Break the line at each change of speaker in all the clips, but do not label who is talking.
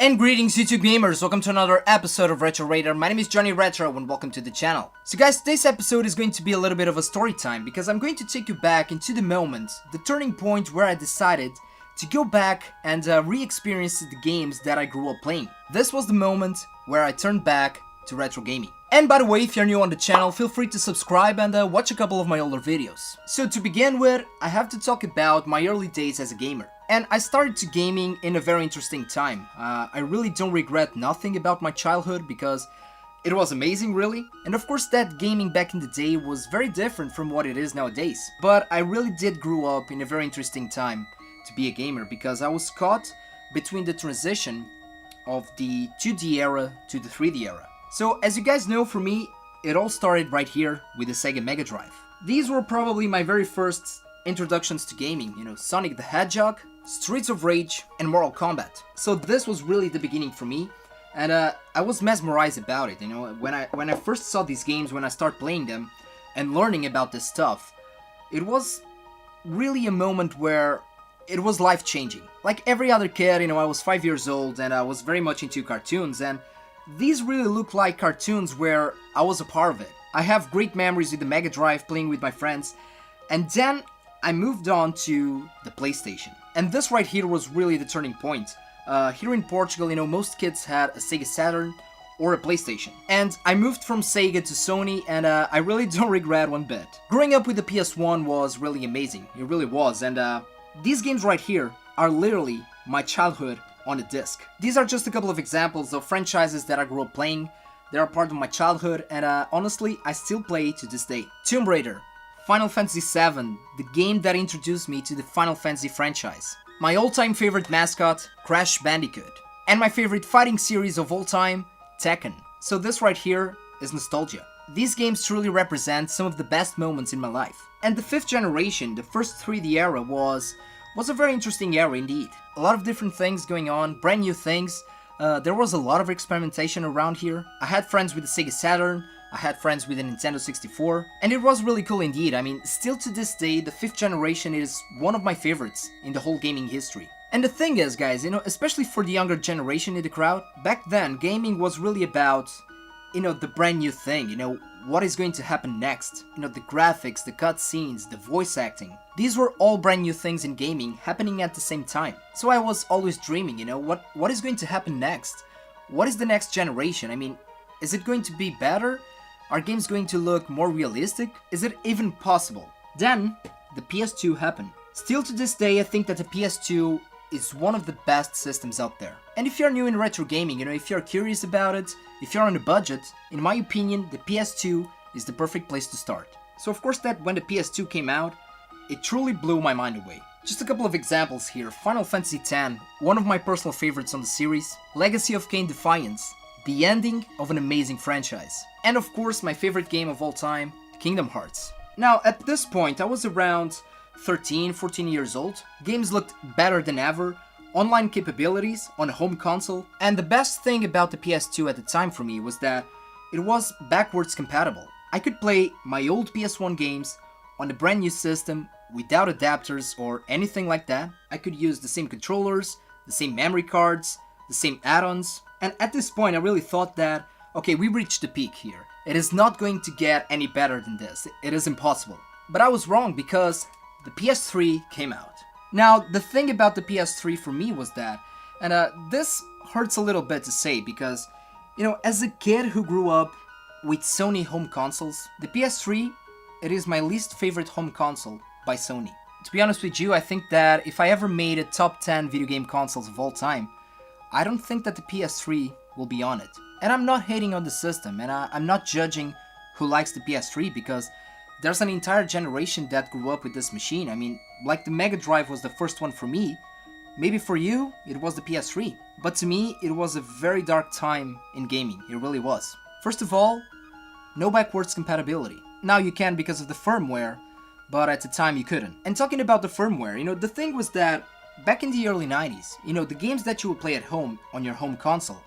And greetings YouTube gamers, welcome to another episode of Retro Raider. My name is Johnny Retro and welcome to the channel. So guys, today's episode is going to be a little bit of a story time because I'm going to take you back into the moment, the turning point where I decided to go back and re-experience the games that I grew up playing. This was the moment where I turned back to retro gaming. And by the way, if you're new on the channel, feel free to subscribe and watch a couple of my older videos. So to begin with, I have to talk about my early days as a gamer. And I started to gaming in a very interesting time. I really don't regret nothing about my childhood because it was amazing, really. And of course that gaming back in the day was very different from what it is nowadays. But I really did grow up in a very interesting time to be a gamer because I was caught between the transition of the 2D era to the 3D era. So as you guys know, for me, it all started right here with the Sega Mega Drive. These were probably my very first introductions to gaming, you know, Sonic the Hedgehog, Streets of Rage, and Mortal Kombat. So this was really the beginning for me, and I was mesmerized about it, you know, when I first saw these games, when I started playing them and learning about this stuff, it was really a moment where it was life-changing. Like every other kid, you know, I was 5 years old and I was very much into cartoons, and these really look like cartoons where I was a part of it. I have great memories with the Mega Drive playing with my friends, and then I moved on to the PlayStation. And this right here was really the turning point. Here in Portugal, you know, most kids had a Sega Saturn or a PlayStation. And I moved from Sega to Sony, and I really don't regret one bit. Growing up with the PS1 was really amazing. It really was. And these games right here are literally my childhood on a disc. These are just a couple of examples of franchises that I grew up playing. They are part of my childhood, and honestly, I still play to this day. Tomb Raider, Final Fantasy VII, the game that introduced me to the Final Fantasy franchise. My all-time favorite mascot, Crash Bandicoot. And my favorite fighting series of all time, Tekken. So this right here is nostalgia. These games truly represent some of the best moments in my life. And the 5th generation, the first 3D era, was a very interesting era indeed. A lot of different things going on, brand new things. There was a lot of experimentation around here. I had friends with the Sega Saturn, I had friends with the Nintendo 64, and it was really cool indeed. I mean, still to this day, the 5th generation is one of my favorites in the whole gaming history. And the thing is, guys, you know, especially for the younger generation in the crowd, back then, gaming was really about, you know, the brand new thing, you know, what is going to happen next. You know, the graphics, the cutscenes, the voice acting. These were all brand new things in gaming happening at the same time. So I was always dreaming, you know, what is going to happen next? What is the next generation? I mean, is it going to be better? Are games going to look more realistic? Is it even possible? Then, the PS2 happened. Still to this day, I think that the PS2 is one of the best systems out there. And if you're new in retro gaming, you know, if you're curious about it, if you're on a budget, in my opinion, the PS2 is the perfect place to start. So of course that when the PS2 came out, it truly blew my mind away. Just a couple of examples here. Final Fantasy X, one of my personal favorites on the series. Legacy of Kain Defiance, the ending of an amazing franchise. And of course my favorite game of all time, Kingdom Hearts. Now at this point I was around 13, 14 years old. Games looked better than ever, online capabilities on a home console, and the best thing about the PS2 at the time for me was that it was backwards compatible. I could play my old PS1 games on a brand new system without adapters or anything like that. I could use the same controllers, the same memory cards, the same add-ons, and at this point I really thought that, okay, we reached the peak here. It is not going to get any better than this. It is impossible. But I was wrong because the PS3 came out. Now, the thing about the PS3 for me was that, and this hurts a little bit to say because, you know, as a kid who grew up with Sony home consoles, the PS3, it is my least favorite home console by Sony. To be honest with you, I think that if I ever made a top 10 video game consoles of all time, I don't think that the PS3 will be on it. And I'm not hating on the system, and I'm not judging who likes the PS3 because there's an entire generation that grew up with this machine. I mean, like the Mega Drive was the first one for me, maybe for you, it was the PS3. But to me, it was a very dark time in gaming, it really was. First of all, no backwards compatibility. Now you can because of the firmware, but at the time you couldn't. And talking about the firmware, you know, the thing was that back in the early 90s, you know, the games that you would play at home on your home console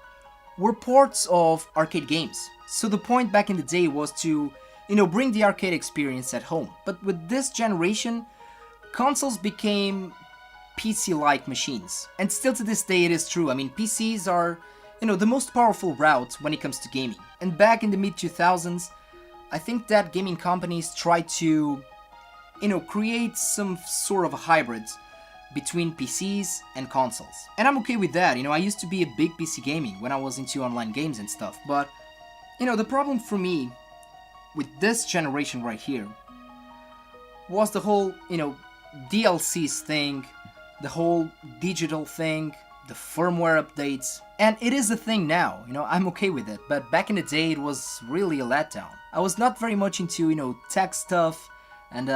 were ports of arcade games. So the point back in the day was to, you know, bring the arcade experience at home. But with this generation, consoles became PC-like machines. And still to this day it is true. I mean, PCs are, the most powerful route when it comes to gaming. And back in the mid-2000s, I think that gaming companies tried to, create some sort of a hybrid between PCs and consoles. And I'm okay with that. I used to be a big PC gaming when I was into online games and stuff, but the problem for me with this generation right here was the whole, DLCs thing, the whole digital thing, the firmware updates. And it is a thing now, I'm okay with it, but back in the day it was really a letdown. I was not very much into, tech stuff and,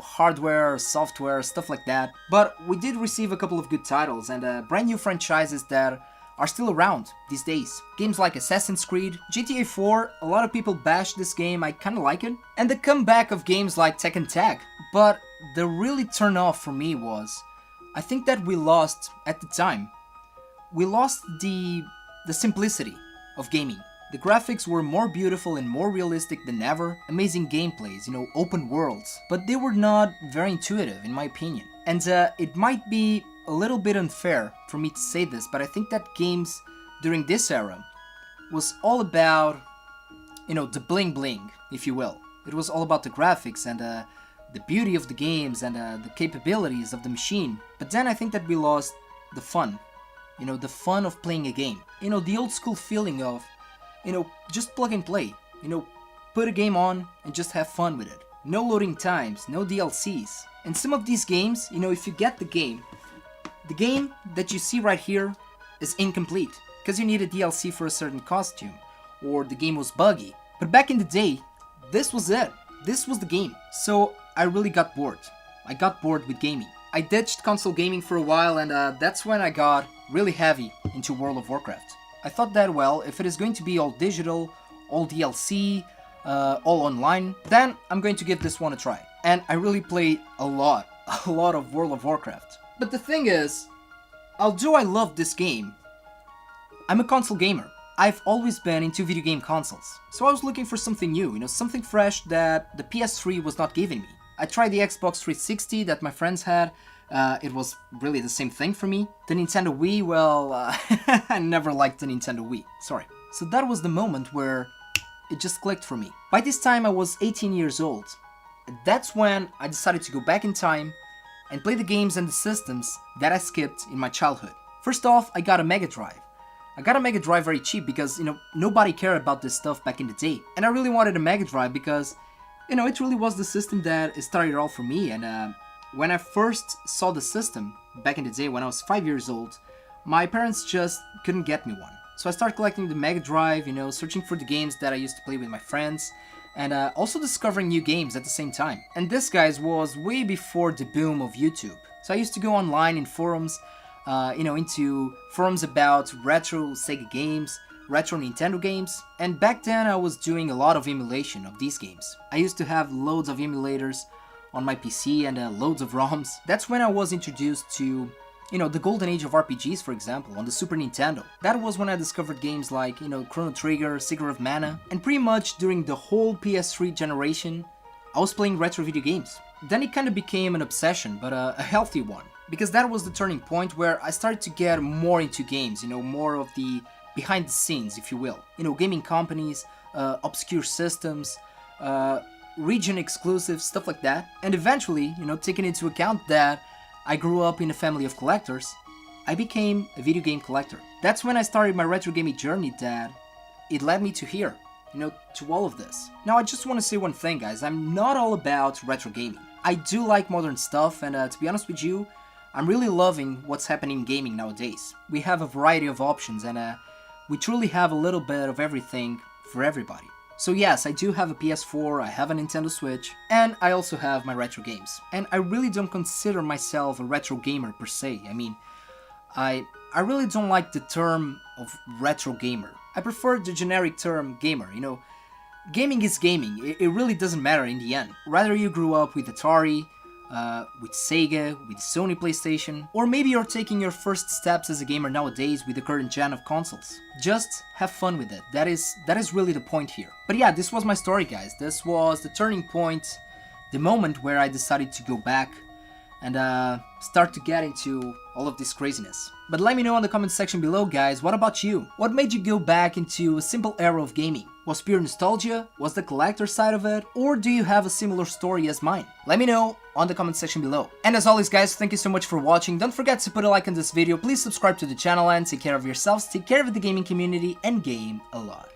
hardware, software, stuff like that. But we did receive a couple of good titles and brand new franchises that are still around these days. Games like Assassin's Creed, GTA 4, a lot of people bash this game, I kinda like it. And the comeback of games like Tekken Tag. But the really turn off for me was, I think that we lost, at the time, we lost the simplicity of gaming. The graphics were more beautiful and more realistic than ever, amazing gameplays, open worlds, but they were not very intuitive in my opinion. And it might be a little bit unfair for me to say this, but I think that games during this era was all about, the bling bling, if you will. It was all about the graphics and the beauty of the games and the capabilities of the machine. But then I think that we lost the fun, the fun of playing a game. The old school feeling of, just plug and play, put a game on and just have fun with it. No loading times, no DLCs. And some of these games, if you get the game that you see right here is incomplete because you need a DLC for a certain costume or the game was buggy. But back in the day, this was it. This was the game. So I really got bored. I got bored with gaming. I ditched console gaming for a while and that's when I got really heavy into World of Warcraft. I thought that, well, if it is going to be all digital, all DLC, all online, then I'm going to give this one a try. And I really played a lot of World of Warcraft. But the thing is, although I love this game, I'm a console gamer. I've always been into video game consoles. So I was looking for something new, something fresh that the PS3 was not giving me. I tried the Xbox 360 that my friends had. It was really the same thing for me. The Nintendo Wii, well, I never liked the Nintendo Wii, sorry. So that was the moment where it just clicked for me. By this time I was 18 years old. That's when I decided to go back in time and play the games and the systems that I skipped in my childhood. First off, I got a Mega Drive. I got a Mega Drive very cheap because, nobody cared about this stuff back in the day. And I really wanted a Mega Drive because, it really was the system that started it all for me. And when I first saw the system, back in the day when I was 5 years old, my parents just couldn't get me one. So I started collecting the Mega Drive, searching for the games that I used to play with my friends, and also discovering new games at the same time. And this, guys, was way before the boom of YouTube. So I used to go online in forums, into forums about retro Sega games, retro Nintendo games, and back then I was doing a lot of emulation of these games. I used to have loads of emulators on my PC and loads of ROMs. That's when I was introduced to, the golden age of RPGs, for example, on the Super Nintendo. That was when I discovered games like, Chrono Trigger, Secret of Mana, and pretty much during the whole PS3 generation, I was playing retro video games. Then it kind of became an obsession, but a healthy one, because that was the turning point where I started to get more into games, more of the behind the scenes, if you will. Gaming companies, obscure systems, region exclusive, stuff like that. And eventually, taking into account that I grew up in a family of collectors, I became a video game collector. That's when I started my retro gaming journey that it led me to here, to all of this. Now I just want to say one thing, guys, I'm not all about retro gaming. I do like modern stuff and to be honest with you, I'm really loving what's happening in gaming nowadays. We have a variety of options and we truly have a little bit of everything for everybody. So yes, I do have a PS4, I have a Nintendo Switch, and I also have my retro games. And I really don't consider myself a retro gamer per se. I mean, I really don't like the term of retro gamer. I prefer the generic term gamer, Gaming is gaming, it really doesn't matter in the end. Whether you grew up with Atari, with Sega, with Sony PlayStation, or maybe you're taking your first steps as a gamer nowadays with the current gen of consoles. Just have fun with it. That is really the point here. But yeah, this was my story, guys. This was the turning point, the moment where I decided to go back and start to get into all of this craziness. But let me know in the comment section below, guys, what about you? What made you go back into a simple era of gaming? Was pure nostalgia? Was the collector side of it? Or do you have a similar story as mine? Let me know on the comment section below. And as always, guys, thank you so much for watching. Don't forget to put a like on this video, please subscribe to the channel, and take care of yourselves, take care of the gaming community, and game a lot.